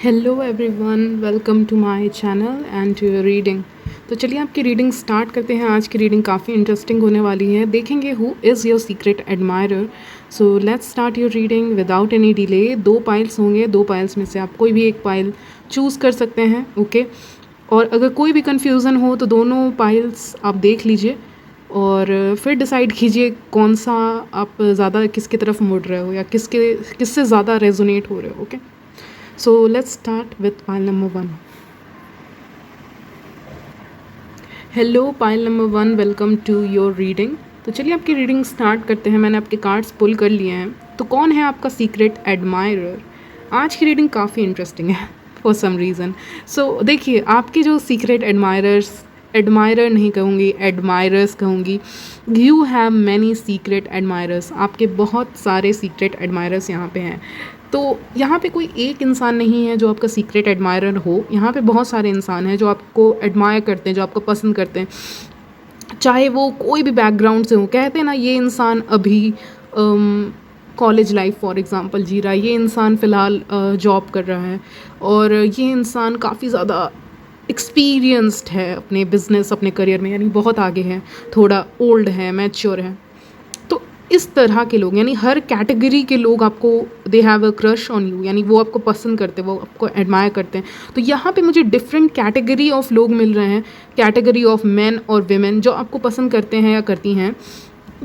Hello everyone, welcome to my channel and to your reading. तो चलिए आपकी reading start करते हैं। आज की रीडिंग काफ़ी इंटरेस्टिंग होने वाली है। देखेंगे who is your secret admirer. So let's start your reading without any delay. 2 piles होंगे, 2 पाइल्स में से आप कोई भी एक पाइल चूज़ कर सकते हैं। ओके, और अगर कोई भी कन्फ्यूज़न हो तो दोनों पाइल्स आप देख लीजिए और फिर डिसाइड कीजिए कौन सा आप ज़्यादा किसकी तरफ मुड़ रहे हो या किससे ज़्यादा रेजोनेट हो रहे हो। Okay, so let's start with pile number 1. Hello pile number 1, welcome to your reading. तो चलिए आपकी रीडिंग स्टार्ट करते हैं। मैंने आपके कार्ड्स पुल कर लिए हैं। तो कौन है आपका सीक्रेट एडमायरर? आज की रीडिंग काफ़ी इंटरेस्टिंग है फॉर सम रीज़न। सो देखिए, आपके जो सीक्रेट एडमायरर नहीं कहूँगी, एडमायरर्स कहूँगी। You have many secret admirers. आपके बहुत सारे सीक्रेट एडमायरर्स यहाँ पे हैं। तो यहाँ पे कोई एक इंसान नहीं है जो आपका सीक्रेट एडमायरर हो। यहाँ पे बहुत सारे इंसान हैं जो आपको एडमायर करते हैं, जो आपको पसंद करते हैं, चाहे वो कोई भी बैकग्राउंड से हो। कहते हैं ना, ये इंसान अभी कॉलेज लाइफ फॉर एग्ज़ाम्पल जी रहा है, ये इंसान फ़िलहाल जॉब कर रहा है, और ये इंसान काफ़ी ज़्यादा एक्सपीरियंस्ड है अपने बिज़नेस, अपने करियर में, यानी बहुत आगे है, थोड़ा ओल्ड है, मैच्योर है। तो इस तरह के लोग, यानी हर कैटेगरी के लोग आपको, दे have a crush on you, यानी वो आपको पसंद करते हैं, वो आपको एडमायर करते हैं। तो यहाँ पे मुझे डिफरेंट कैटेगरी ऑफ लोग मिल रहे हैं, कैटेगरी ऑफ मेन और विमेन जो आपको पसंद करते हैं या करती हैं।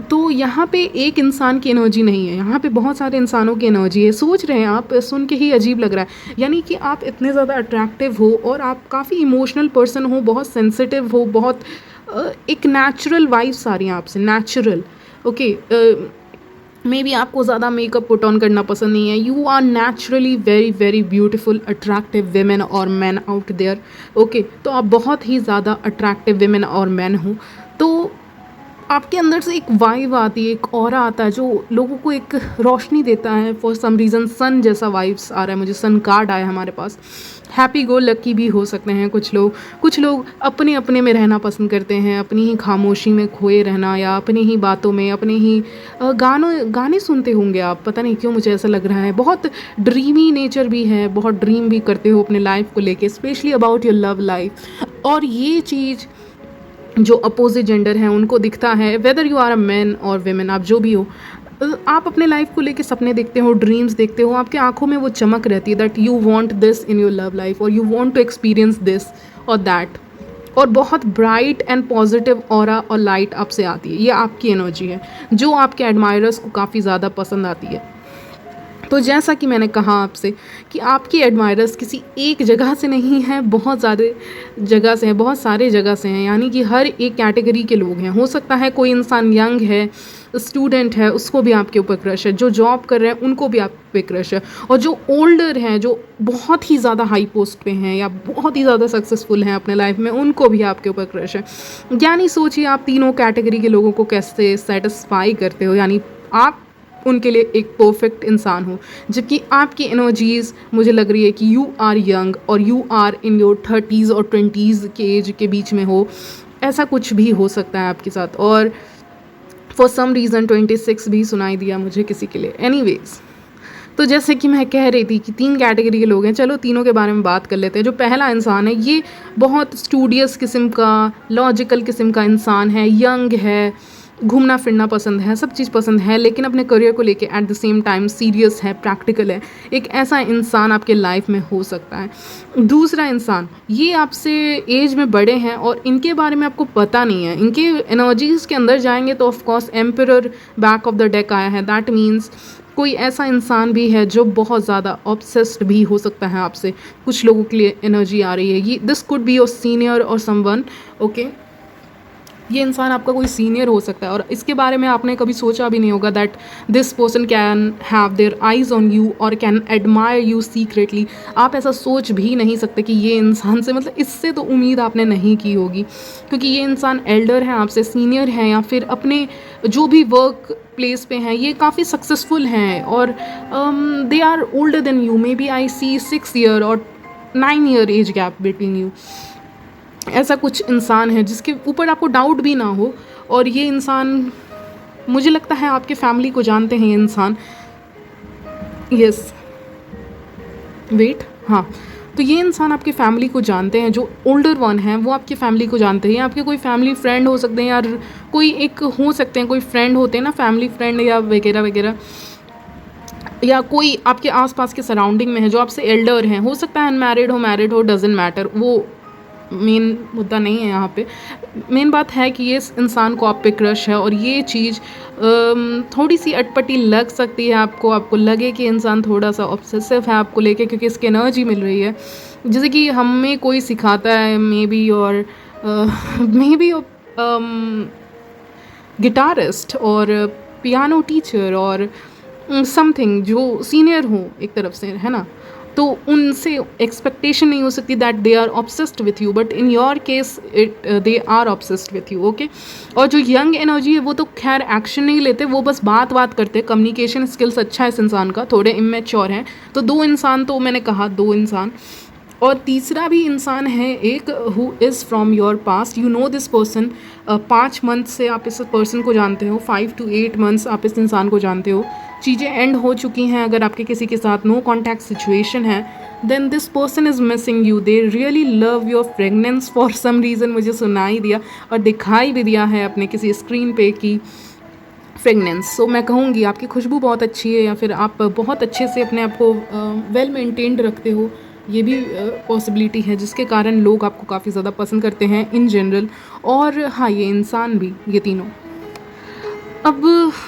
तो यहाँ पे एक इंसान की एनर्जी नहीं है, यहाँ पे बहुत सारे इंसानों की एनर्जी है। सोच रहे हैं आप, सुन के ही अजीब लग रहा है, यानी कि आप इतने ज़्यादा अट्रैक्टिव हो और आप काफ़ी इमोशनल पर्सन हो, बहुत सेंसिटिव हो, बहुत एक नेचुरल वाइब्स आ रही हैं आपसे, नेचुरल। ओके, मे बी आपको ज़्यादा मेकअप पुट ऑन करना पसंद नहीं है। You are naturally very very beautiful attractive women और मैन आउट देयर। ओके, तो आप बहुत ही ज़्यादा अट्रैक्टिव वेमेन और मैन हो। तो आपके अंदर से एक वाइब आती है, एक ऑरा आता है जो लोगों को एक रोशनी देता है। फॉर सम रीज़न सन जैसा वाइब्स आ रहा है मुझे, सन कार्ड आया हमारे पास। हैप्पी गो लकी भी हो सकते हैं कुछ लोग अपने अपने में रहना पसंद करते हैं, अपनी ही खामोशी में खोए रहना, या अपनी ही बातों में, अपने ही गाने सुनते होंगे आप, पता नहीं क्यों मुझे ऐसा लग रहा है। बहुत ड्रीमी नेचर भी है, बहुत ड्रीम भी करते हो अपने लाइफ को लेके, specially about your love life. और ये चीज़ जो अपोजिट जेंडर हैं उनको दिखता है, whether you are a man और वेमेन, आप जो भी हो, आप अपने लाइफ को लेके सपने देखते हो, ड्रीम्स देखते हो, आपके आंखों में वो चमक रहती है that you want this in your love life, और you want to experience this और दैट। और बहुत ब्राइट एंड पॉजिटिव ऑरा और लाइट आपसे आती है। ये आपकी एनर्जी है जो आपके एडमायरर्स को काफ़ी ज़्यादा पसंद आती है। तो जैसा कि मैंने कहा आपसे कि आपकी एडमायरर्स किसी एक जगह से नहीं है, बहुत ज़्यादा जगह से हैं, बहुत सारे जगह से हैं, यानी कि हर एक कैटेगरी के लोग हैं। हो सकता है कोई इंसान यंग है, स्टूडेंट है, उसको भी आपके ऊपर क्रश है, जो जॉब कर रहे हैं उनको भी आप पे क्रश है, और जो ओल्डर हैं, जो बहुत ही ज़्यादा हाई पोस्ट पे हैं या बहुत ही ज़्यादा सक्सेसफुल हैं अपने लाइफ में, उनको भी आपके ऊपर क्रश है। यानी सोचिए आप तीनों कैटेगरी के लोगों को कैसे सेटिस्फाई करते हो, यानी आप उनके लिए एक परफेक्ट इंसान हो। जबकि आपकी एनर्जीज़ मुझे लग रही है कि यू आर यंग और you are in your 30s और 20s के एज के बीच में हो। ऐसा कुछ भी हो सकता है आपके साथ, और फॉर सम रीज़न 26 भी सुनाई दिया मुझे किसी के लिए। एनीवेज, तो जैसे कि मैं कह रही थी कि 3 कैटेगरी के लोग हैं, चलो तीनों के बारे में बात कर लेते हैं। जो पहला इंसान है, ये बहुत स्टूडियस किस्म का, लॉजिकल किस्म का इंसान है, यंग है, घूमना फिरना पसंद है, सब चीज़ पसंद है, लेकिन अपने करियर को लेके at the same time serious है, प्रैक्टिकल है। एक ऐसा इंसान आपके लाइफ में हो सकता है। दूसरा इंसान, ये आपसे एज में बड़े हैं और इनके बारे में आपको पता नहीं है। इनके एनर्जीज़ के अंदर जाएंगे तो of course emperor back of the deck आया है। दैट मीन्स कोई ऐसा इंसान भी है जो बहुत ज़्यादा ऑब्सेस्ड भी हो सकता है आपसे। कुछ लोगों के लिए एनर्जी आ रही है, ये this could be your senior और समवन। ओके, ये इंसान आपका कोई सीनियर हो सकता है, और इसके बारे में आपने कभी सोचा भी नहीं होगा that this person can have their eyes on you और कैन एडमायर यू सीक्रेटली। आप ऐसा सोच भी नहीं सकते कि ये इंसान से, मतलब इससे तो उम्मीद आपने नहीं की होगी, क्योंकि ये इंसान एल्डर है, आपसे सीनियर है, या फिर अपने जो भी वर्क प्लेस पे हैं ये काफ़ी सक्सेसफुल हैं, और they are older than you. Maybe I see 6 year और 9 year age gap between you. ऐसा कुछ इंसान है जिसके ऊपर आपको डाउट भी ना हो, और ये इंसान, मुझे लगता है आपके फैमिली को जानते हैं ये इंसान। यस, वेट, हाँ, तो ये इंसान आपकी फैमिली को जानते हैं, जो ओल्डर वन हैं वो आपकी फैमिली को जानते हैं, आपके कोई फैमिली फ्रेंड हो सकते हैं, या कोई एक हो सकते हैं, कोई फ्रेंड होते हैं ना फैमिली फ्रेंड या वगैरह वगैरह, या कोई आपके आसपास के सराउंडिंग में है जो आपसे एल्डर हैं, हो सकता है अनमैरिड हो मैरिड हो, डजेंट मैटर, वो मेन मुद्दा नहीं है यहाँ पे। मेन बात है कि ये इंसान को आप पे क्रश है, और ये चीज़ थोड़ी सी अटपटी लग सकती है आपको लगे कि इंसान थोड़ा सा ऑब्सेसिव है आपको लेके, क्योंकि इसकी एनर्जी मिल रही है, जैसे कि हमें कोई सिखाता है मे बी, और मे बी गिटारिस्ट और पियानो टीचर और समथिंग जो सीनियर हो एक तरफ से, है ना, तो उनसे एक्सपेक्टेशन नहीं हो सकती that they are obsessed with you, but in your case they are obsessed with you, okay. और जो यंग एनर्जी है वो तो खैर एक्शन नहीं लेते, वो बस बात करते, कम्युनिकेशन स्किल्स अच्छा है इस इंसान का, थोड़े इमेच्योर हैं। तो दो इंसान, तो मैंने कहा दो इंसान, और तीसरा भी इंसान है एक, who is from your past, you know this person, 5 month से आप इस पर्सन को जानते हो, 5 to 8 मंथ्स आप इस इंसान को जानते हो, चीज़ें एंड हो चुकी हैं, अगर आपके किसी के साथ नो कॉन्टैक्ट सिचुएशन है, then this person is missing you, they really love your fragrance for some reason, मुझे सुनाई दिया और दिखाई भी दिया है अपने किसी स्क्रीन पे की फ्रेगनेंस। सो मैं कहूँगी आपकी खुशबू बहुत अच्छी है, या फिर आप बहुत अच्छे से अपने आप को वेल मेंटेन्ड रखते हो, ये भी पॉसिबिलिटी है, जिसके कारण लोग आपको काफ़ी ज़्यादा पसंद करते हैं इन जनरल। और हाँ, ये इंसान भी, ये तीनों। अब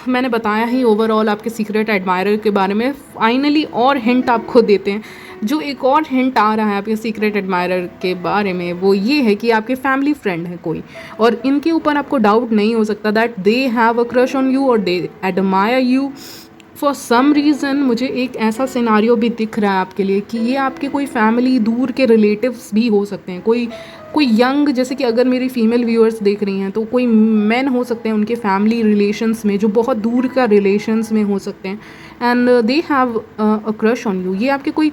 मैंने बताया ही ओवरऑल आपके सीक्रेट एडमायरर के बारे में, फाइनली और हिंट आपको देते हैं। जो एक और हिंट आ रहा है आपके सीक्रेट एडमायरर के बारे में, वो ये है कि आपके फैमिली फ्रेंड है कोई, और इनके ऊपर आपको डाउट नहीं हो सकता that they have a crush on you और they admire you for some reason. मुझे एक ऐसा सिनारियो भी दिख रहा है आपके लिए कि ये आपके कोई फैमिली दूर के रिलेटिव्स भी हो सकते हैं, कोई यंग, जैसे कि अगर मेरी फीमेल व्यूअर्स देख रही हैं तो कोई मैन हो सकते हैं उनके फैमिली रिलेशंस में, जो बहुत दूर का रिलेशंस में हो सकते हैं, and they have a crush on you. ये आपके कोई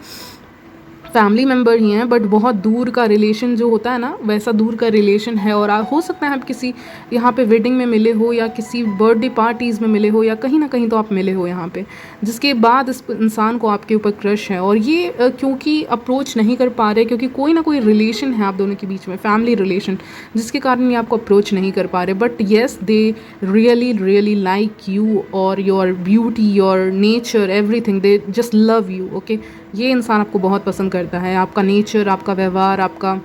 फैमिली मेम्बर ही हैं, बट बहुत दूर का रिलेशन जो होता है ना, वैसा दूर का रिलेशन है। और हो सकता है आप किसी यहाँ पे वेडिंग में मिले हो, या किसी बर्थडे पार्टीज़ में मिले हो, या कहीं ना कहीं तो आप मिले हो यहाँ पे, जिसके बाद इस इंसान को आपके ऊपर क्रश है। और ये क्योंकि अप्रोच नहीं कर पा रहे, क्योंकि कोई ना कोई रिलेशन है आप दोनों के बीच में, फैमिली रिलेशन, जिसके कारण ये आपको अप्रोच नहीं कर पा रहे। But yes, they really like you और your beauty, your nature, everything, they just love you, okay. ये इंसान आपको बहुत पसंद करता है, आपका नेचर, आपका व्यवहार, आपका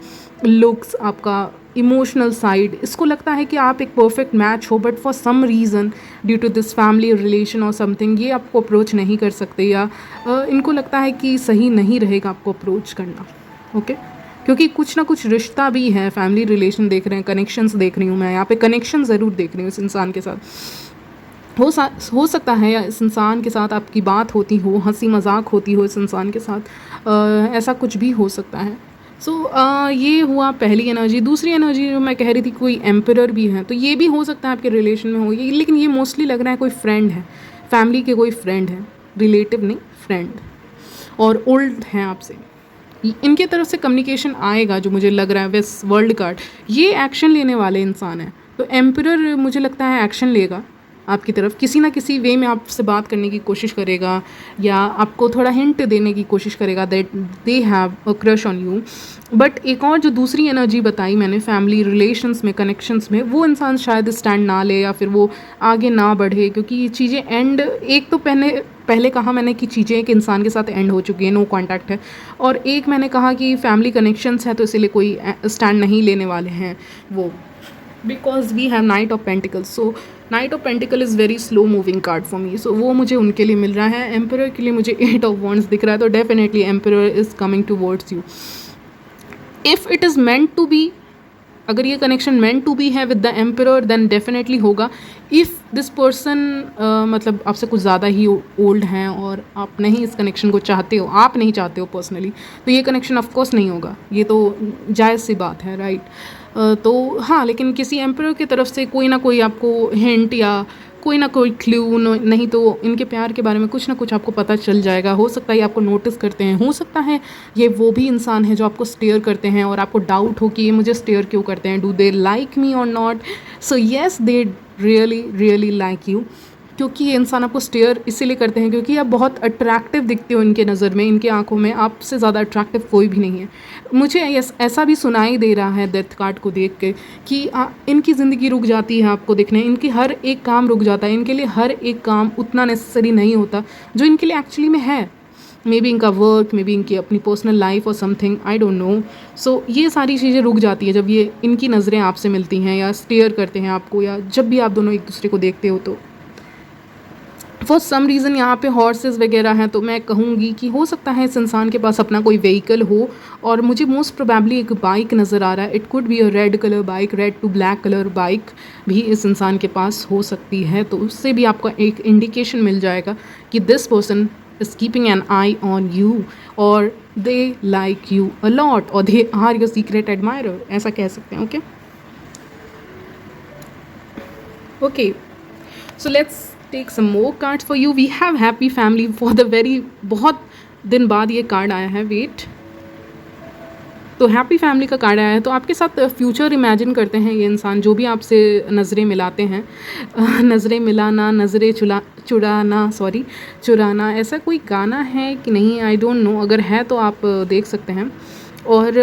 लुक्स, आपका इमोशनल साइड, इसको लगता है कि आप एक परफेक्ट मैच हो, but for some reason due to this family relation और समथिंग, ये आपको अप्रोच नहीं कर सकते, या इनको लगता है कि सही नहीं रहेगा आपको अप्रोच करना, ओके। क्योंकि कुछ ना कुछ रिश्ता भी है, फैमिली रिलेशन देख रहे हैं, कनेक्शंस देख रही हूँ मैं यहाँ पे, कनेक्शन ज़रूर देख रही हूँ इस इंसान के साथ। हो सकता है या इस इंसान के साथ आपकी बात होती हो, हंसी मजाक होती हो इस इंसान के साथ, ऐसा कुछ भी हो सकता है। सो ये हुआ पहली एनर्जी। दूसरी एनर्जी जो मैं कह रही थी, कोई एम्परर भी है, तो ये भी हो सकता है आपके रिलेशन में हो, ये लेकिन ये मोस्टली लग रहा है कोई फ्रेंड है, फैमिली के कोई फ्रेंड है, रिलेटिव नहीं, फ्रेंड, और ओल्ड हैं आपसे। इनके तरफ से कम्युनिकेशन आएगा, जो मुझे लग रहा है, वेस्ट वर्ल्ड कार्ड, ये एक्शन लेने वाले इंसान हैं। तो एम्परर मुझे लगता है एक्शन लेगा आपकी तरफ, किसी ना किसी वे में आपसे बात करने की कोशिश करेगा, या आपको थोड़ा हिंट देने की कोशिश करेगा that they have a crush on you. But एक और जो दूसरी एनर्जी बताई मैंने, फैमिली रिलेशंस में, कनेक्शंस में, वो इंसान शायद स्टैंड ना ले, या फिर वो आगे ना बढ़े, क्योंकि ये चीज़ें एंड, एक तो पहले कहा मैंने कि चीज़ें एक इंसान के साथ एंड हो चुकी है, नो कॉन्टैक्ट है, और एक मैंने कहा कि फैमिली कनेक्शंस है, तो इसीलिए कोई स्टैंड नहीं लेने वाले हैं वो, because we have knight of pentacles. So knight of pentacle is very slow moving card for me, so वो मुझे उनके लिए मिल रहा है। एम्परर के लिए मुझे 8 ऑफ वॉन्ड्स दिख रहा है, तो definitely emperor is coming towards you. If it is meant to be, अगर ये कनेक्शन मेंट टू बी है with the emperor, then definitely होगा। इफ़ दिस पर्सन मतलब आपसे कुछ ज़्यादा ही ओल्ड हैं और आप नहीं इस कनेक्शन को चाहते हो, आप नहीं चाहते हो पर्सनली, तो ये कनेक्शन ऑफकोर्स नहीं होगा, ये तो जायज़ सी बात है, राइट। तो हाँ, लेकिन किसी एम्परर की तरफ से कोई ना कोई आपको हिंट या कोई ना कोई क्लू, नहीं तो इनके प्यार के बारे में कुछ ना कुछ आपको पता चल जाएगा। हो सकता है ये आपको नोटिस करते हैं, हो सकता है ये वो भी इंसान है जो आपको स्टेयर करते हैं और आपको डाउट हो कि ये मुझे स्टेयर क्यों करते हैं, डू दे लाइक मी और not. So yes, they really like you, क्योंकि ये इंसान आपको स्टेयर इसीलिए करते हैं क्योंकि आप बहुत अट्रैक्टिव दिखते हो इनके नज़र में, इनकी आंखों में आपसे ज़्यादा अट्रैक्टिव कोई भी नहीं है। मुझे ऐसा भी सुनाई दे रहा है डेथ कार्ड को देख के कि इनकी ज़िंदगी रुक जाती है आपको देखने, इनकी हर एक काम रुक जाता है, इनके लिए हर एक काम उतना नेसेसरी नहीं होता जो इनके लिए एक्चुअली में है। मे बी इनका वर्क, मे बी इनकी अपनी पर्सनल लाइफ और समथिंग, आई डोंट नो। सो ये सारी चीज़ें रुक जाती है जब ये इनकी नज़रें आपसे मिलती हैं या स्टेयर करते हैं आपको, या जब भी आप दोनों एक दूसरे को देखते हो। तो फॉर सम रीज़न यहाँ पे हॉर्सेस वगैरह हैं, तो मैं कहूँगी कि हो सकता है इस इंसान के पास अपना कोई व्हीकल हो, और मुझे मोस्ट प्रोबेबली एक बाइक नज़र आ रहा है। It could be a red colour bike, red to black colour bike भी इस इंसान के पास हो सकती है। तो उससे भी आपको एक इंडिकेशन मिल जाएगा कि this person is keeping an eye on you, or they like you a lot, or they are your secret admirer, ऐसा कह सकते हैं। okay, so let's take some more cards for you. We have happy family for the very, बहुत दिन बाद ये card आया है। वेट, तो हैप्पी फैमिली का कार्ड आया है। तो आपके साथ फ्यूचर इमेजिन करते हैं ये इंसान, जो भी आपसे नज़रें मिलाते हैं। नज़रें मिलाना, नज़रें चुराना, ऐसा कोई गाना है कि नहीं, आई डोंट नो। अगर है तो आप देख सकते हैं। और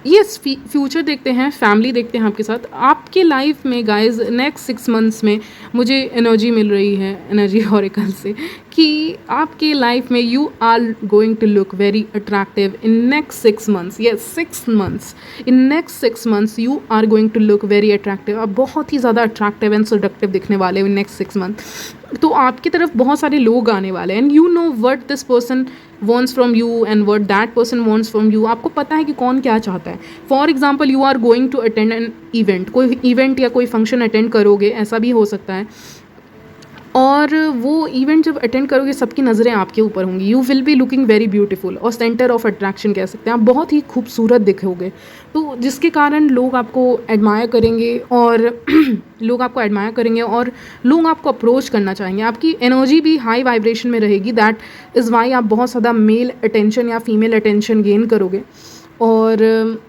यस, फ्यूचर देखते हैं, फैमिली देखते हैं आपके साथ। आपके लाइफ में गाइज नेक्स्ट 6 मंथ्स में मुझे एनर्जी मिल रही है, एनर्जी ऑरेकल से, कि आपके लाइफ में you are going to look very attractive in next 6 months. Yes, 6 months, in next 6 months you are going to look very attractive. आप बहुत ही ज़्यादा अट्रैक्टिव एंड सेडक्टिव दिखने वाले हो इन नेक्स्ट 6 मंथ। तो आपकी तरफ बहुत सारे लोग आने वाले हैं, and you know what this person wants from you and what that person wants from you. आपको पता है कि कौन क्या चाहता है। For example, you are going to attend an event, कोई इवेंट या कोई फंक्शन अटेंड करोगे, ऐसा भी हो सकता है। और वो इवेंट जब अटेंड करोगे सबकी नज़रें आपके ऊपर होंगी। You will be looking very beautiful, और सेंटर ऑफ अट्रैक्शन कह सकते हैं। आप बहुत ही खूबसूरत दिखोगे, तो जिसके कारण लोग आपको एडमायर करेंगे, और लोग आपको अप्रोच करना चाहेंगे। आपकी एनर्जी भी हाई वाइब्रेशन में रहेगी। दैट इज़ वाई आप बहुत ज़्यादा मेल अटेंशन या फीमेल अटेंशन गेन करोगे, और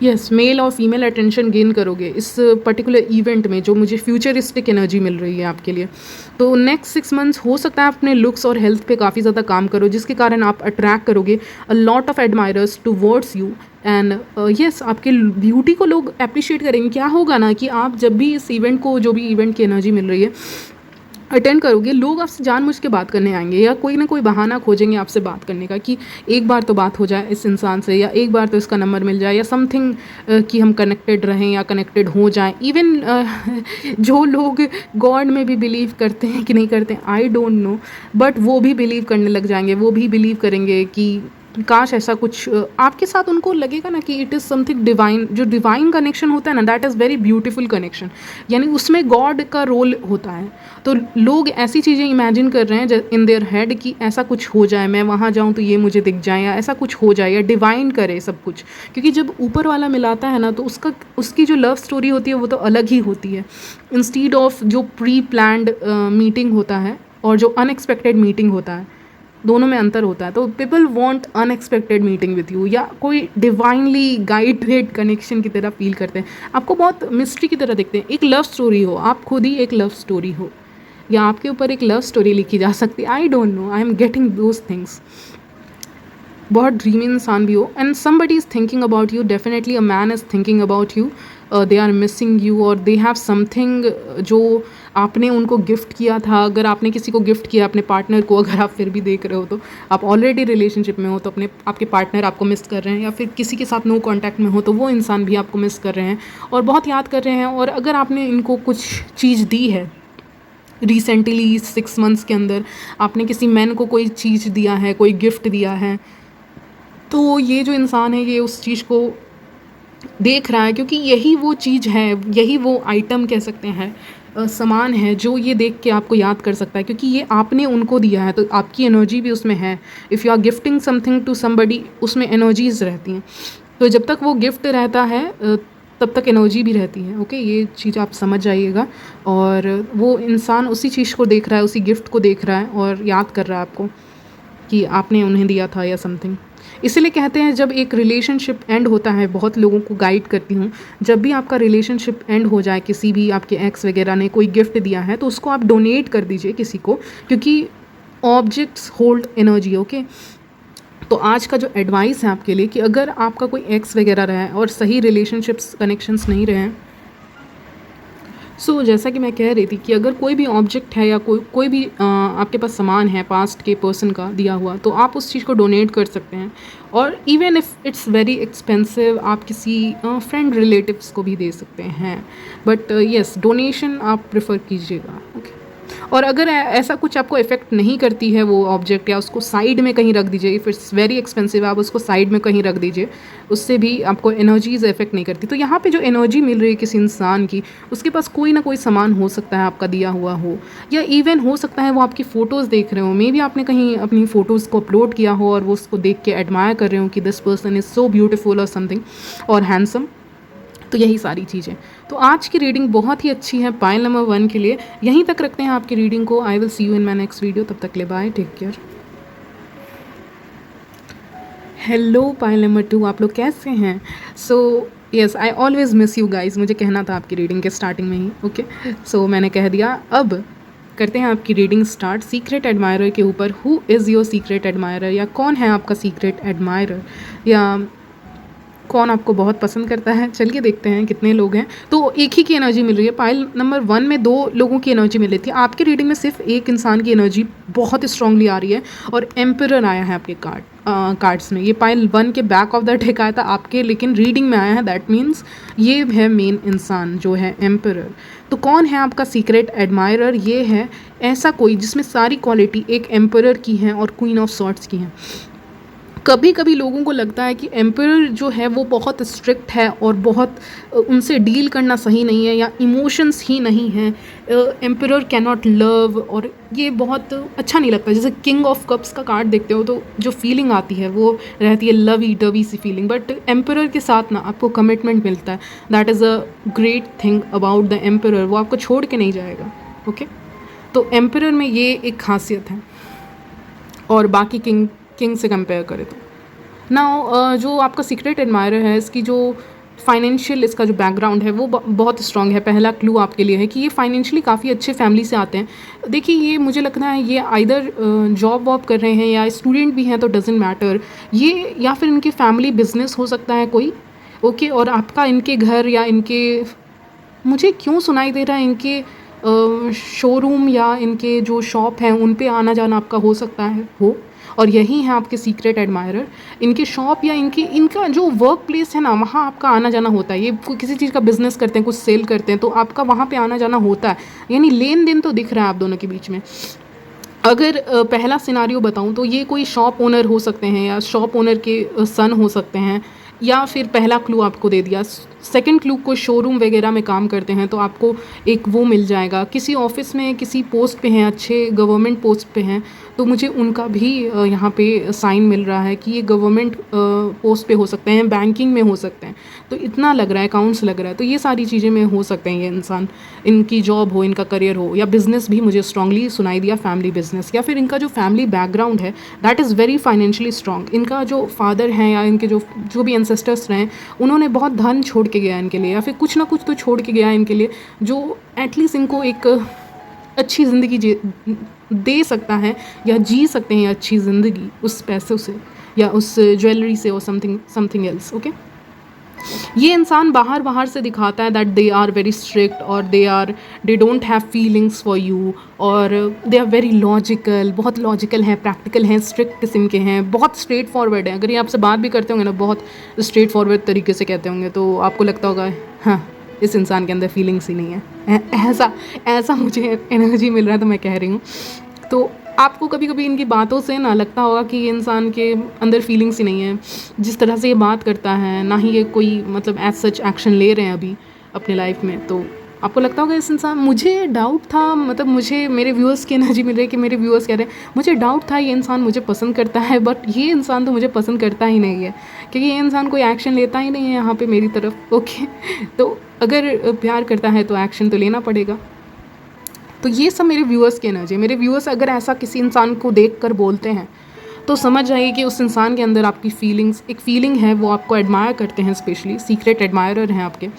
यस, मेल और फीमेल अटेंशन गेन करोगे इस पर्टिकुलर इवेंट में, जो मुझे फ्यूचरिस्टिक एनर्जी मिल रही है आपके लिए। तो नेक्स्ट 6 मंथ्स हो सकता है अपने लुक्स और हेल्थ पे काफ़ी ज़्यादा काम करो, जिसके कारण आप अट्रैक्ट करोगे अ lot of admirers towards you. And yes, आपके ब्यूटी को लोग अप्रिशिएट करेंगे। क्या होगा ना कि आप जब भी इस इवेंट को, जो भी इवेंट की एनर्जी मिल रही है, अटेंड करोगे, लोग आपसे जानबूझ के बात करने आएंगे, या कोई ना कोई बहाना खोजेंगे आपसे बात करने का, कि एक बार तो बात हो जाए इस इंसान से, या एक बार तो इसका नंबर मिल जाए, या समथिंग कि हम कनेक्टेड रहें या कनेक्टेड हो जाएं। इवन जो लोग गॉड में भी बिलीव करते हैं कि नहीं करते हैं, आई डोंट नो, बट वो भी बिलीव करने लग जाएंगे। वो भी बिलीव करेंगे कि काश ऐसा कुछ आपके साथ, उनको लगेगा ना कि इट इज़ समथिंग डिवाइन। जो डिवाइन कनेक्शन होता है ना, that is very beautiful connection, यानी उसमें गॉड का रोल होता है। तो लोग ऐसी चीज़ें इमेजिन कर रहे हैं इन देयर हेड कि ऐसा कुछ हो जाए, मैं वहाँ जाऊँ तो ये मुझे दिख जाए, या ऐसा कुछ हो जाए, या डिवाइन करे सब कुछ। क्योंकि जब ऊपर वाला मिलाता है ना, तो उसकी जो लव स्टोरी होती है वो तो अलग ही होती है, इंस्टीड ऑफ जो प्री प्लान्ड मीटिंग होता है और जो अनएक्सपेक्टेड मीटिंग होता है, दोनों में अंतर होता है। तो people want unexpected meeting with you, या कोई डिवाइनली गाइडेड कनेक्शन की तरह फील करते हैं, आपको बहुत मिस्ट्री की तरह देखते हैं। एक लव स्टोरी हो, आप खुद ही एक लव स्टोरी हो, या आपके ऊपर एक लव स्टोरी लिखी जा सकती है। I don't know, I am getting those things. बहुत ड्रीमी इंसान भी हो, and somebody is thinking about you, definitely a man is thinking about you, they are missing you, और दे हैव समथिंग जो आपने उनको गिफ्ट किया था। अगर आपने किसी को गिफ्ट किया, अपने पार्टनर को, अगर आप फिर भी देख रहे हो तो आप ऑलरेडी रिलेशनशिप में हो, तो आपके पार्टनर आपको मिस कर रहे हैं, या फिर किसी के साथ नो कॉन्टैक्ट में हो तो वो इंसान भी आपको मिस कर रहे हैं और बहुत याद कर रहे हैं। और अगर आपने इनको कुछ चीज़ दी है रिसेंटली 6 मंथ्स के अंदर, आपने किसी मैन को कोई चीज़ दिया है, कोई गिफ्ट दिया है, तो ये जो इंसान है ये उस चीज़ को देख रहा है, क्योंकि यही वो चीज़ है, यही वो आइटम कह सकते हैं, सामान है, जो ये देख के आपको याद कर सकता है, क्योंकि ये आपने उनको दिया है, तो आपकी एनर्जी भी उसमें है। If you are gifting something to somebody, उसमें एनर्जीज रहती हैं। तो जब तक वो गिफ्ट रहता है तब तक एनर्जी भी रहती है। ओके, ये चीज़ आप समझ जाइएगा। और वो इंसान उसी चीज़ को देख रहा है, उसी गिफ्ट को देख रहा है और याद कर रहा है आपको कि आपने उन्हें दिया था या समथिंग। इसीलिए कहते हैं जब एक रिलेशनशिप एंड होता है, बहुत लोगों को गाइड करती हूँ, जब भी आपका रिलेशनशिप एंड हो जाए, किसी भी आपके एक्स वगैरह ने कोई गिफ्ट दिया है तो उसको आप डोनेट कर दीजिए किसी को, क्योंकि ऑब्जेक्ट्स होल्ड एनर्जी। ओके, तो आज का जो एडवाइस है आपके लिए कि अगर आपका कोई एक्स वगैरह रहा है और सही रिलेशनशिप्स कनेक्शंस नहीं रहे हैं, सो जैसा कि मैं कह रही थी कि अगर कोई भी ऑब्जेक्ट है या कोई भी आपके पास सामान है पास्ट के पर्सन का दिया हुआ, तो आप उस चीज़ को डोनेट कर सकते हैं। और even if it's very expensive, आप किसी फ्रेंड रिलेटिव्स को भी दे सकते हैं, बट येस, डोनेशन आप प्रेफर कीजिएगा। ओके, और अगर ऐसा कुछ आपको इफ़ेक्ट नहीं करती है वो ऑब्जेक्ट, या उसको साइड में कहीं रख दीजिए। इफ़ इट्स वेरी एक्सपेंसिव, आप उसको साइड में कहीं रख दीजिए, उससे भी आपको एनर्जीज़ इफेक्ट नहीं करती। तो यहाँ पे जो एनर्जी मिल रही है किसी इंसान की, उसके पास कोई ना कोई सामान हो सकता है आपका दिया हुआ हो, या इवन हो सकता है वो आपकी फ़ोटोज़ देख रहे हो, मे बी आपने कहीं अपनी फ़ोटोज़ को अपलोड किया हो और वो उसको देख के एडमायर कर रहे हो कि this person is so beautiful और समथिंग और हैंडसम। तो यही सारी चीज़ें। तो आज की रीडिंग बहुत ही अच्छी है पाइल नंबर 1 के लिए। यहीं तक रखते हैं आपकी रीडिंग को। I will see you in my next video. तब तक ले bye, take care. Hello pile number 2, आप लोग कैसे हैं? So yes, I always miss you guys. मुझे कहना था आपकी रीडिंग के स्टार्टिंग में ही। ओके, सो मैंने कह दिया। अब करते हैं आपकी रीडिंग स्टार्ट सीक्रेट एडमायरर के ऊपर। Who is your secret admirer, या कौन है आपका सीक्रेट एडमायरर, या कौन आपको बहुत पसंद करता है। चलिए देखते हैं कितने लोग हैं। तो एक ही की एनर्जी मिल रही है। पाइल नंबर 1 में 2 लोगों की एनर्जी मिल रही थी। आपके रीडिंग में सिर्फ एक इंसान की एनर्जी बहुत स्ट्रांगली आ रही है, और एम्परर आया है आपके कार्ड्स में। ये पाइल 1 के बैक ऑफ द डेक आया था आपके, लेकिन रीडिंग में आया है। दैट मीन्स ये है मेन इंसान जो है एम्परर। तो कौन है आपका सीक्रेट एडमायरर? ये है ऐसा कोई जिसमें सारी क्वालिटी एक एम्परर की हैं और क्वीन ऑफ सॉर्ड्स की हैं। कभी कभी लोगों को लगता है कि एम्परर जो है वो बहुत स्ट्रिक्ट है और बहुत उनसे डील करना सही नहीं है, या इमोशंस ही नहीं हैं, एम्परर कैन नॉट लव, और ये बहुत अच्छा नहीं लगता। जैसे किंग ऑफ कप्स का कार्ड देखते हो तो जो फीलिंग आती है वो रहती है लवी डवी सी फीलिंग, बट एम्परर के साथ ना आपको कमिटमेंट मिलता है। That is a great thing about the emperor. वो आपको छोड़ के नहीं जाएगा। ओके, तो एम्परर में ये एक खासियत है, और बाकी किंग से कंपेयर करें तो। नाउ जो आपका सीक्रेट एडमायरर है, इसकी जो फाइनेंशियल, इसका जो बैकग्राउंड है वो बहुत स्ट्रॉन्ग है। पहला क्लू आपके लिए है कि ये फाइनेंशियली काफ़ी अच्छे फैमिली से आते हैं। देखिए, ये मुझे लगता है ये आइदर जॉब वॉब कर रहे हैं या स्टूडेंट भी हैं, तो डजेंट मैटर ये, या फिर इनकी फैमिली बिजनेस हो सकता है कोई। ओके, और आपका इनके घर या इनके, मुझे क्यों सुनाई दे रहा है इनके शोरूम या इनके जो शॉप हैं उन पे आना जाना आपका हो सकता है हो, और यही है आपके सीक्रेट एडमायरर। इनके शॉप या इनका जो वर्क प्लेस है ना, वहाँ आपका आना जाना होता है। ये किसी चीज़ का बिजनेस करते हैं, कुछ सेल करते हैं, तो आपका वहाँ पे आना जाना होता है। यानी लेन देन तो दिख रहा है आप दोनों के बीच में। अगर पहला सिनारियो बताऊँ तो ये कोई शॉप ओनर हो सकते हैं, या शॉप ओनर के सन हो सकते हैं, या फिर पहला क्लू आपको दे दिया। सेकंड क्लू को शोरूम वगैरह में काम करते हैं, तो आपको एक वो मिल जाएगा। किसी ऑफिस में किसी पोस्ट पे हैं, अच्छे गवर्नमेंट पोस्ट पे हैं, तो मुझे उनका भी यहाँ पे साइन मिल रहा है कि ये गवर्नमेंट पोस्ट पे हो सकते हैं, बैंकिंग में हो सकते हैं। तो इतना लग रहा है, अकाउंट्स लग रहा है, तो ये सारी चीज़ें में हो सकते हैं ये इंसान। इनकी जॉब हो, इनका करियर हो, या बिज़नेस भी मुझे स्ट्रांगली सुनाई दिया, फैमिली बिजनेस, या फिर इनका जो फैमिली बैकग्राउंड है that is very financially strong. इनका जो फादर हैं या इनके जो भी एंसेस्टर्स रहे, उन्होंने बहुत धन छोड़ के गया इनके लिए, या फिर कुछ ना कुछ तो छोड़ के गया इनके लिए, जो एटलीस्ट इनको एक अच्छी ज़िंदगी दे सकता है, या जी सकते हैं अच्छी ज़िंदगी उस पैसों से या उस ज्वेलरी से और समथिंग एल्स। ओके, ये इंसान बाहर से दिखाता है that they are very strict, और they don't have feelings for you, और दे आर वेरी लॉजिकल, बहुत लॉजिकल हैं, प्रैक्टिकल हैं, स्ट्रिक्ट किस्म के हैं, बहुत स्ट्रेट फॉरवर्ड हैं। अगर ये आपसे बात भी करते होंगे ना, बहुत स्ट्रेट फॉरवर्ड तरीके से कहते होंगे, तो आपको लगता होगा हाँ, इस इंसान के अंदर फीलिंग्स ही नहीं है। ऐसा मुझे एनर्जी मिल रहा है, तो मैं कह रही हूँ। तो आपको कभी कभी इनकी बातों से ना लगता होगा कि ये इंसान के अंदर फीलिंग्स ही नहीं है। जिस तरह से ये बात करता है, ना ही ये कोई मतलब एज सच एक्शन ले रहे हैं अभी अपने लाइफ में, तो आपको लगता होगा इस इंसान, मुझे डाउट था, मतलब मुझे मेरे व्यूअर्स की एनर्जी मिल रही है कि मेरे व्यूअर्स कह रहे हैं मुझे डाउट था ये इंसान मुझे पसंद करता है, बट ये इंसान तो मुझे पसंद करता ही नहीं है, क्योंकि ये इंसान कोई एक्शन लेता ही नहीं है यहाँ पे मेरी तरफ। ओके, तो अगर प्यार करता है तो एक्शन तो लेना पड़ेगा। तो ये सब मेरे व्यूअर्स की एनर्जी। मेरे व्यूअर्स अगर ऐसा किसी इंसान को देख कर बोलते हैं, तो समझ जाइए कि उस इंसान के अंदर आपकी फीलिंग्स, एक फीलिंग है, वो आपको एडमायर करते हैं, स्पेशली सीक्रेट एडमायरर हैं आपके।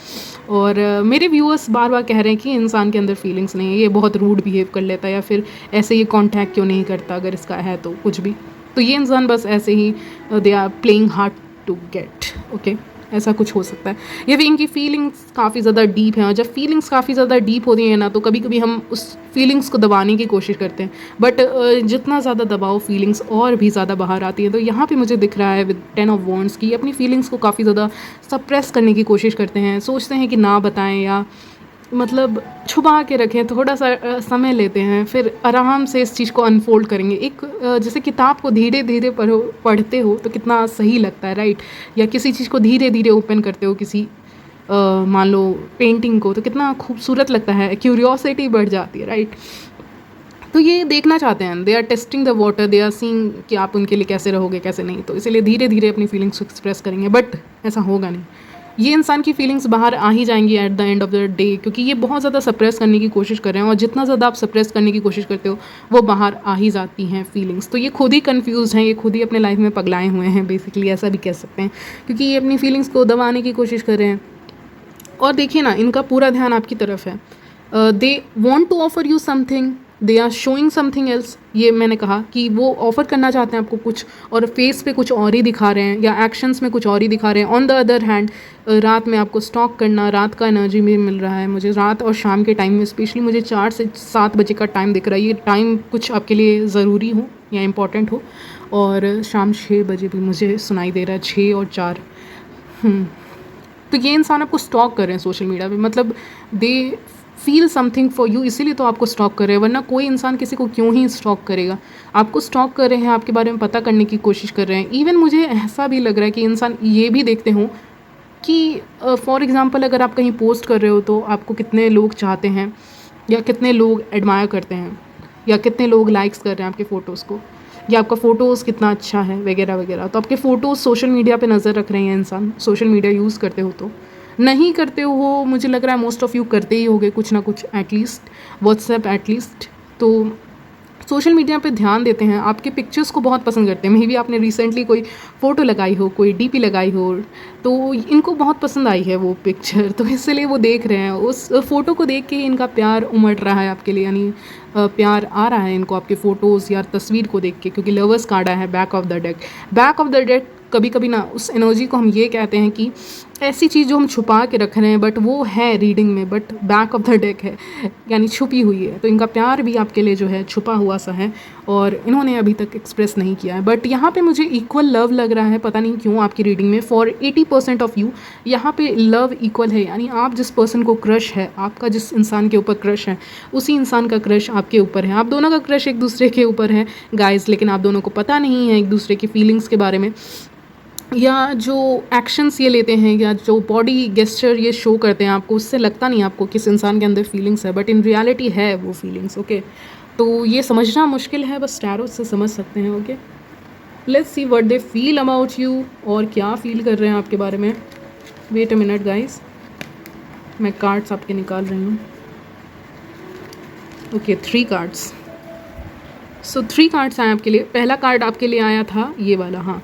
और मेरे व्यूअर्स बार बार कह रहे हैं कि इंसान के अंदर फीलिंग्स नहीं है, ये बहुत रूड बिहेव कर लेता है, या फिर ऐसे ये कॉन्टैक्ट क्यों नहीं करता, अगर इसका है तो कुछ भी। तो ये इंसान बस ऐसे ही they are playing hard to get, okay, ऐसा कुछ हो सकता है। या फिर इनकी फीलिंग्स काफ़ी ज़्यादा डीप हैं, और जब फीलिंग्स काफ़ी ज़्यादा डीप होती हैं ना, तो कभी कभी हम उस फीलिंग्स को दबाने की कोशिश करते हैं, बट जितना ज़्यादा दबाओ फीलिंग्स और भी ज़्यादा बाहर आती हैं। तो यहाँ पे मुझे दिख रहा है विद 10 ऑफ वॉन्ड्स की अपनी फीलिंग्स को काफ़ी ज़्यादा सप्रेस करने की कोशिश करते हैं, सोचते हैं कि ना बताएं, या मतलब छुपा के रखें, थोड़ा सा समय लेते हैं, फिर आराम से इस चीज़ को अनफोल्ड करेंगे। एक जैसे किताब को धीरे धीरे पढ़ते हो तो कितना सही लगता है, राइट? या किसी चीज़ को धीरे धीरे ओपन करते हो, किसी मान लो पेंटिंग को, तो कितना खूबसूरत लगता है, क्यूरियोसिटी बढ़ जाती है, राइट? तो ये देखना चाहते हैं, they are testing the water, they are seeing कि आप उनके लिए कैसे रहोगे, कैसे नहीं। तो इसीलिए धीरे धीरे अपनी फीलिंग्स को एक्सप्रेस करेंगे, बट ऐसा होगा नहीं। ये इंसान की फीलिंग्स बाहर आ ही जाएंगी at the end of the day, क्योंकि ये बहुत ज़्यादा सप्रेस करने की कोशिश कर रहे हैं, और जितना ज़्यादा आप सप्रेस करने की कोशिश करते हो वो बाहर आ ही जाती हैं फीलिंग्स। तो ये खुद ही कंफ्यूज हैं, ये खुद ही अपने लाइफ में पगलाए हुए हैं, बेसिकली ऐसा भी कह सकते हैं, क्योंकि ये अपनी फीलिंग्स को दबाने की कोशिश कर रहे हैं। और देखिए ना, इनका पूरा ध्यान आपकी तरफ है, they want to offer you something, they are showing something else. ये मैंने कहा कि वो ऑफ़र करना चाहते हैं आपको कुछ, और फेस पे कुछ और ही दिखा रहे हैं, या एक्शंस में कुछ और ही दिखा रहे हैं। ऑन द अदर हैंड, रात में आपको स्टॉक करना, रात का एनर्जी भी मिल रहा है मुझे, रात और शाम के टाइम में स्पेशली मुझे 4 से 7 बजे का टाइम दिख रहा है। ये टाइम कुछ आपके लिए ज़रूरी हो या इम्पॉर्टेंट हो। और शाम 6 बजे भी मुझे सुनाई दे रहा है, 6 और 4। तो ये इंसान आपको स्टॉक कर रहे हैं सोशल मीडिया पे, मतलब they feel something for you, इसीलिए तो आपको स्टॉक कर रहे हैं, वरना कोई इंसान किसी को क्यों ही स्टॉक करेगा। आपको स्टॉक कर रहे हैं, आपके बारे में पता करने की कोशिश कर रहे हैं। इवन मुझे ऐसा भी लग रहा है कि इंसान ये भी देखते हों कि फॉर एग्ज़ाम्पल अगर आप कहीं पोस्ट कर रहे हो तो आपको कितने लोग चाहते हैं, या कितने लोग एडमायर करते हैं, या कितने लोग लाइक्स कर रहे हैं आपके फ़ोटोज़ को, या आपका फ़ोटोज़ कितना अच्छा है, वगैरह वगैरह। तो आपके फ़ोटोज़ सोशल मीडिया पे नज़र रख रहे हैं इंसान, सोशल मीडिया यूज़ करते हो तो। नहीं करते हो, मुझे लग रहा है मोस्ट ऑफ़ यू करते ही होगे कुछ ना कुछ, एटलीस्ट व्हाट्सएप एटलीस्ट। तो सोशल मीडिया पे ध्यान देते हैं, आपके पिक्चर्स को बहुत पसंद करते हैं। मे बी आपने रिसेंटली कोई फ़ोटो लगाई हो, कोई डीपी लगाई हो, तो इनको बहुत पसंद आई है वो पिक्चर, तो इसलिए वो देख रहे हैं। उस फ़ोटो को देख के इनका प्यार उमड़ रहा है आपके लिए, यानी प्यार आ रहा है इनको आपके फ़ोटोज़ या तस्वीर को देख के, क्योंकि लवर्स कार्ड आया है back of the deck. Back of the deck कभी कभी ना उस एनर्जी को हम ये कहते हैं कि ऐसी चीज़ जो हम छुपा के रख रहे हैं, बट वो है रीडिंग में, but back of the deck है, यानी छुपी हुई है। तो इनका प्यार भी आपके लिए जो है छुपा हुआ सा है, और इन्होंने अभी तक एक्सप्रेस नहीं किया है। बट यहाँ पे मुझे इक्वल लव लग रहा है, पता नहीं क्यों आपकी रीडिंग में। फॉर 80% ऑफ यू यहाँ पे लव इक्वल है, यानी आप जिस पर्सन को क्रश है, आपका जिस इंसान के ऊपर क्रश है, उसी इंसान का क्रश आपके ऊपर है। आप दोनों का क्रश एक दूसरे के ऊपर है गाइस, लेकिन आप दोनों को पता नहीं है एक दूसरे की फीलिंग्स के बारे में, या जो एक्शंस ये लेते हैं, या जो बॉडी गेस्चर ये शो करते हैं आपको, उससे लगता नहीं आपको किस इंसान के अंदर फीलिंग्स है, बट इन रियलिटी है वो फीलिंग्स, ओके। तो ये समझना मुश्किल है, बस टैरो से समझ सकते हैं, okay. Let's see what they feel about you, और क्या फील कर रहे हैं आपके बारे में। वेट अ मिनट गाइस, मैं कार्ड्स आपके निकाल रही हूँ। Okay, 3 cards. सो 3 कार्ड्स आए आपके लिए। पहला कार्ड आपके लिए आया था ये वाला, हाँ,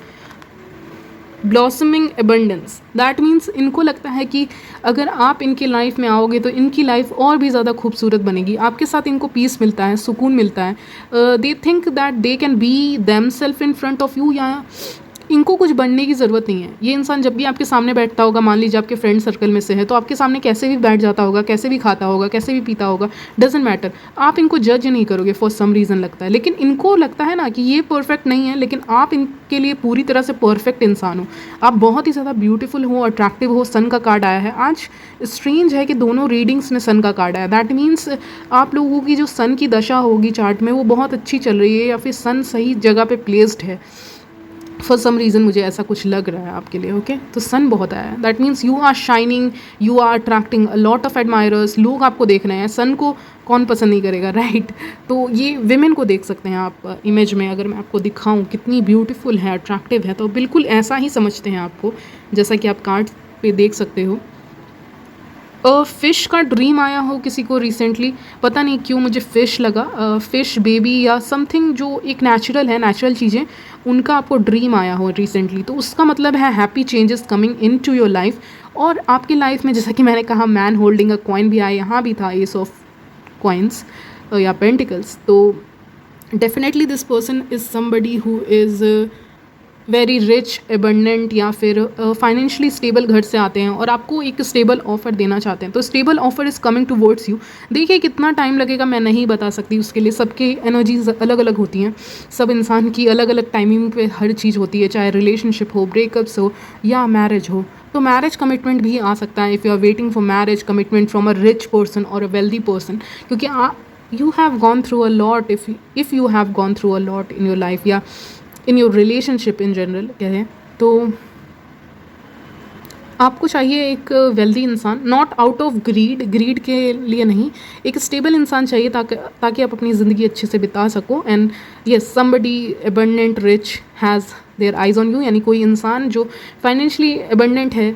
ब्लॉसमिंग एबंडेंस। दैट मीन्स इनको लगता है कि अगर आप इनकी लाइफ में आओगे तो इनकी लाइफ और भी ज़्यादा खूबसूरत बनेगी, आपके साथ इनको पीस मिलता है, सुकून मिलता है। They think that they can be them self in front of you, या इनको कुछ बनने की ज़रूरत नहीं है। ये इंसान जब भी आपके सामने बैठता होगा, मान लीजिए आपके फ्रेंड सर्कल में से है, तो आपके सामने कैसे भी बैठ जाता होगा, कैसे भी खाता होगा, कैसे भी पीता होगा, डजेंट मैटर, आप इनको जज नहीं करोगे फॉर सम रीज़न लगता है। लेकिन इनको लगता है ना कि ये परफेक्ट नहीं है, लेकिन आप इनके लिए पूरी तरह से परफेक्ट इंसान हो, आप बहुत ही ज़्यादा ब्यूटीफुल हो, अट्रैक्टिव हो। सन का कार्ड आया है आज। स्ट्रेंज है कि दोनों रीडिंग्स में सन का कार्ड आया। दैट मीन्स आप लोगों की जो सन की दशा होगी चार्ट में, वो बहुत अच्छी चल रही है, या फिर सन सही जगह पे प्लेस्ड है फॉर सम रीज़न, मुझे ऐसा कुछ लग रहा है आपके लिए, ओके। तो सन बहुत आया है। That means you are shining, you are attracting a lot of admirers. लोग आपको देख रहे हैं, सन को कौन पसंद नहीं करेगा, राइट। तो ये विमेन को देख सकते हैं आप इमेज में, अगर मैं आपको दिखाऊं कितनी ब्यूटीफुल है, अट्रैक्टिव है, तो बिल्कुल ऐसा ही समझते हैं आपको, जैसा कि आप कार्ड पे देख सकते हो। फ़िश का ड्रीम आया हो किसी को रिसेंटली, पता नहीं क्यों मुझे फ़िश लगा, फ़िश बेबी या समथिंग जो एक नेचुरल है, नेचुरल चीज़ें, उनका आपको ड्रीम आया हो रिसेंटली, तो उसका मतलब है happy changes coming into your life. और आपकी लाइफ में जैसा कि मैंने कहा मैन होल्डिंग अ कॉइन भी आया, यहाँ भी था एस ऑफ कॉइन्स या पेंटिकल्स। तो definitely this person is somebody who is very rich, abundant, या फिर फाइनेंशियली स्टेबल घर से आते हैं और आपको एक स्टेबल ऑफ़र देना चाहते हैं। तो stable offer is coming towards you. देखिए कितना टाइम लगेगा मैं नहीं बता सकती, उसके लिए सबकी एनर्जीज अलग अलग होती हैं, सब इंसान की अलग अलग टाइमिंग पे हर चीज़ होती है, चाहे रिलेशनशिप हो, ब्रेकअप्स हो या मैरिज हो। तो मैरिज कमिटमेंट भी आ सकता है if you are waiting for marriage commitment from a rich person और अ वेल्दी पर्सन, क्योंकि you have gone through a lot, if you have gone through a lot in your life या in your relationship in general कहें तो आपको चाहिए एक wealthy इंसान, not out of grid के लिए नहीं, एक स्टेबल इंसान चाहिए ताकि आप अपनी ज़िंदगी अच्छे से बिता सको। And yes, somebody abundant rich has their eyes on you, यानी कोई इंसान जो फाइनेंशियली एबंडेंट है,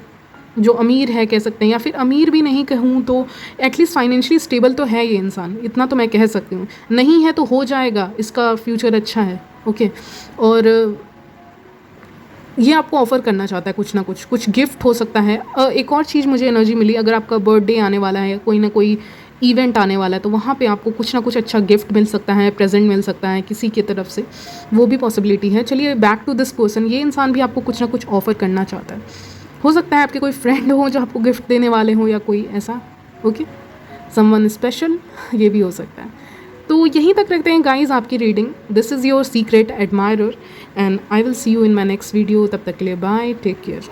जो अमीर है कह सकते हैं, या फिर अमीर भी नहीं कहूँ तो एटलीस्ट फाइनेंशियली स्टेबल तो है ये इंसान, इतना तो मैं कह सकती हूँ। नहीं है तो हो जाएगा, इसका फ्यूचर अच्छा है, ओके। और ये आपको ऑफ़र करना चाहता है कुछ ना कुछ गिफ्ट हो सकता है। एक और चीज़ मुझे एनर्जी मिली, अगर आपका बर्थडे आने वाला है, कोई ना कोई इवेंट आने वाला है, तो वहाँ पे आपको कुछ ना कुछ अच्छा गिफ्ट मिल सकता है, प्रेजेंट मिल सकता है किसी की तरफ से, वो भी पॉसिबिलिटी है। चलिए बैक टू दिस पर्सन, ये इंसान भी आपको कुछ ना कुछ ऑफ़र करना चाहता है। हो सकता है आपके कोई फ्रेंड हो जो आपको गिफ्ट देने वाले हो या कोई ऐसा, ओके, समवन स्पेशल, ये भी हो सकता है। तो यहीं तक रखते हैं गाइज आपकी reading. This is your secret admirer and I will see you in my next video. तब तक के लिए बाय, टेक केयर।